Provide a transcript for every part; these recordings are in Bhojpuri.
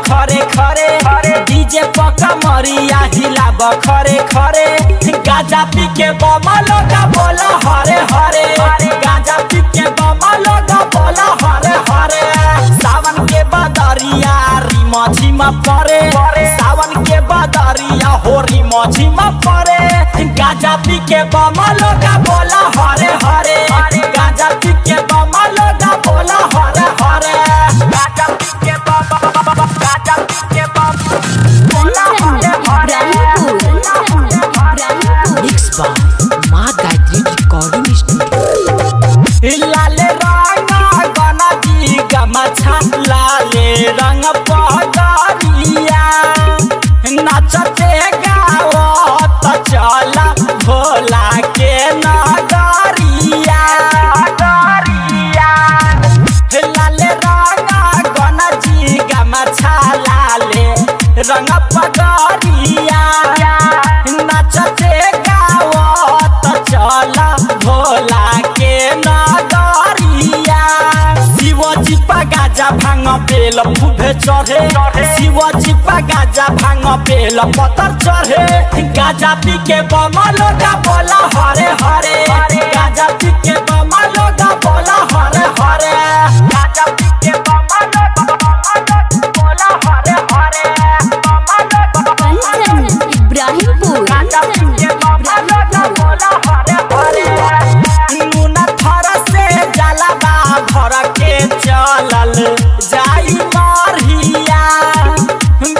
खरे खरे डीजे पका मरिया हिलाब खरे खरे गाजा पी के बमा लोगा बोला हरे हरे गाजा पी के बमा लोगा बोला हरे हरे सावन के बदरिया रिमा झिमा परे सावन के बदरिया हो रिमा झिमा परे गाजा पी के बमा लोगा बोला हरे हरे गाजा पी के बमा लोगा बोला हरे हरे गाजा पी के बोला हरे हरे मिक्स बाय मां गायत्री रिकॉर्डिंग स्टूडियो। लाले रंग गना जी गमछा लाले रंग पगरिया नाचते गावत चला भोला के नगरिया लाले रंग गना जी गमछा लाले रंग पगरिया नाचते गावत चला भोला के नगरिया शिवजी पा गाजा भांग बेल फुभे चढ़े शिवजी पा गाजा भांग बेल पतर चढ़े गाजा पी के बमा लोगा बोला हरे हरे गाजा पी के बमा लोगा बोला हरे हरे गाजा पी के बमा लोगा बोला हरे हरे इब्राहिमपुर गाजा पी के बमा लोगा बोला हरे हरे मुना थर से जलवा भर के चलल जाई मारिया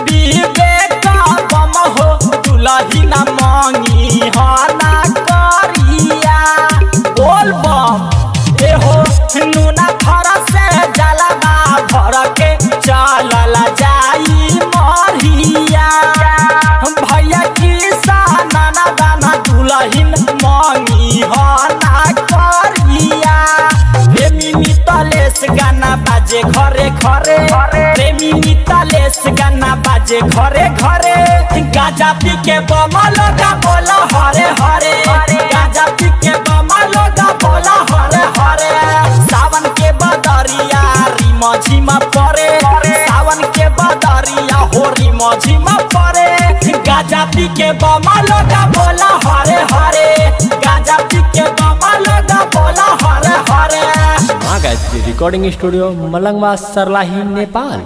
विवेक बम हो दुलही न मांगी हना करिया बोल बम ए हो मुना थर से जलवा भर के चलल जाई मारिया भैया किसान दाना दुलहिन मांगी हना करिया प्रेमी मितलेश गाना बाजे घरे घरे प्रेमी मितलेश गाना बाजे घरे घरे गाजा पी के बमा लोगा बोला हरे हरे गाजा पी के बमा लोगा बोला हरे हरे सावन के बदरिया रिमा झिमा परे सावन के बदरिया हो रिमा झिमा परे गाजा पी के बमा लोगा बोला हरे हरे गाजा पी के बमा लोगा बोला हरे हरे। मां गायत्री रिकॉर्डिंग स्टूडियो मलंगवा सरलाही नेपाल।